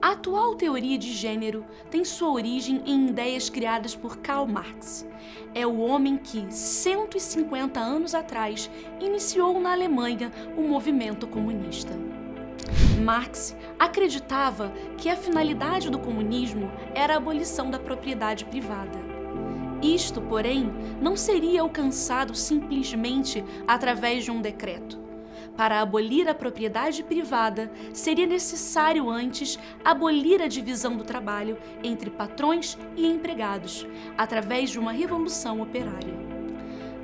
A atual teoria de gênero tem sua origem em ideias criadas por Karl Marx. É o homem que, 150 anos atrás, iniciou na Alemanha o movimento comunista. Marx acreditava que a finalidade do comunismo era a abolição da propriedade privada. Isto, porém, não seria alcançado simplesmente através de um decreto. Para abolir a propriedade privada, seria necessário antes abolir a divisão do trabalho entre patrões e empregados, através de uma revolução operária.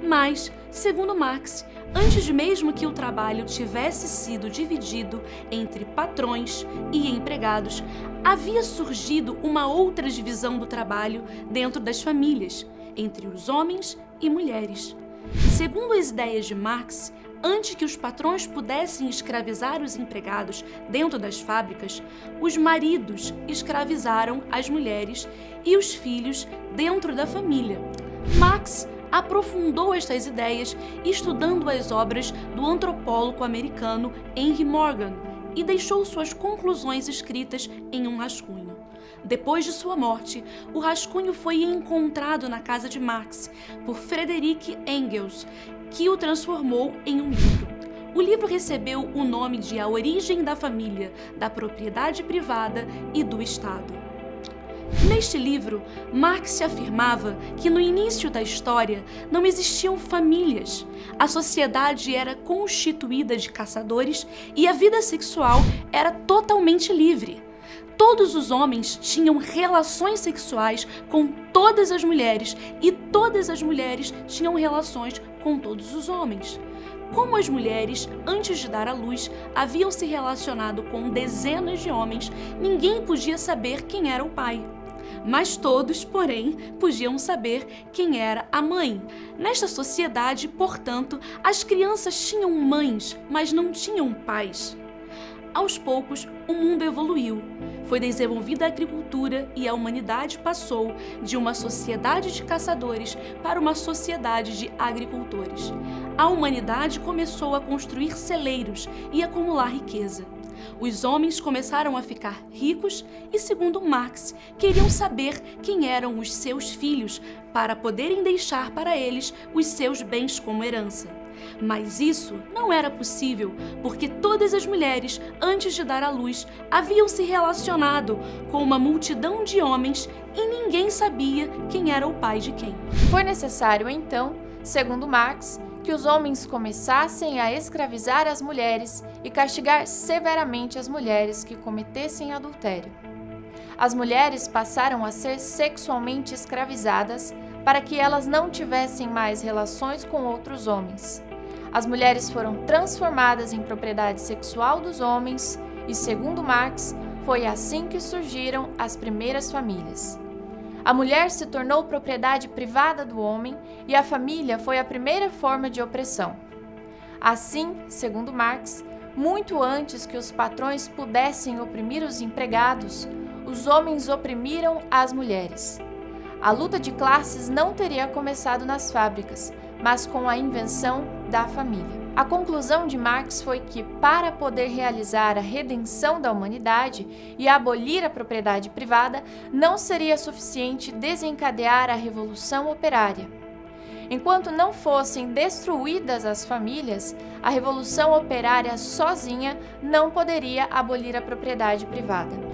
Mas, segundo Marx, antes mesmo que o trabalho tivesse sido dividido entre patrões e empregados, havia surgido uma outra divisão do trabalho dentro das famílias, entre os homens e mulheres. Segundo as ideias de Marx, antes que os patrões pudessem escravizar os empregados dentro das fábricas, os maridos escravizaram as mulheres e os filhos dentro da família. Marx aprofundou estas ideias estudando as obras do antropólogo americano Henry Morgan e deixou suas conclusões escritas em um rascunho. Depois de sua morte, o rascunho foi encontrado na casa de Marx por Friedrich Engels, que o transformou em um livro. O livro recebeu o nome de A Origem da Família, da Propriedade Privada e do Estado. Neste livro, Marx afirmava que no início da história não existiam famílias. A sociedade era constituída de caçadores e a vida sexual era totalmente livre. Todos os homens tinham relações sexuais com todas as mulheres e todas as mulheres tinham relações com todos os homens. Como as mulheres, antes de dar à luz, haviam se relacionado com dezenas de homens, ninguém podia saber quem era o pai. Mas todos, porém, podiam saber quem era a mãe. Nesta sociedade, portanto, as crianças tinham mães, mas não tinham pais. Aos poucos, o mundo evoluiu. Foi desenvolvida a agricultura e a humanidade passou de uma sociedade de caçadores para uma sociedade de agricultores. A humanidade começou a construir celeiros e acumular riqueza. Os homens começaram a ficar ricos e, segundo Marx, queriam saber quem eram os seus filhos para poderem deixar para eles os seus bens como herança. Mas isso não era possível, porque todas as mulheres, antes de dar à luz, haviam se relacionado com uma multidão de homens e ninguém sabia quem era o pai de quem. Foi necessário, então, segundo Marx, que os homens começassem a escravizar as mulheres e castigar severamente as mulheres que cometessem adultério. As mulheres passaram a ser sexualmente escravizadas para que elas não tivessem mais relações com outros homens. As mulheres foram transformadas em propriedade sexual dos homens e, segundo Marx, foi assim que surgiram as primeiras famílias. A mulher se tornou propriedade privada do homem e a família foi a primeira forma de opressão. Assim, segundo Marx, muito antes que os patrões pudessem oprimir os empregados, os homens oprimiram as mulheres. A luta de classes não teria começado nas fábricas, mas com a invenção da família. A conclusão de Marx foi que, para poder realizar a redenção da humanidade e abolir a propriedade privada, não seria suficiente desencadear a Revolução Operária. Enquanto não fossem destruídas as famílias, a Revolução Operária sozinha não poderia abolir a propriedade privada.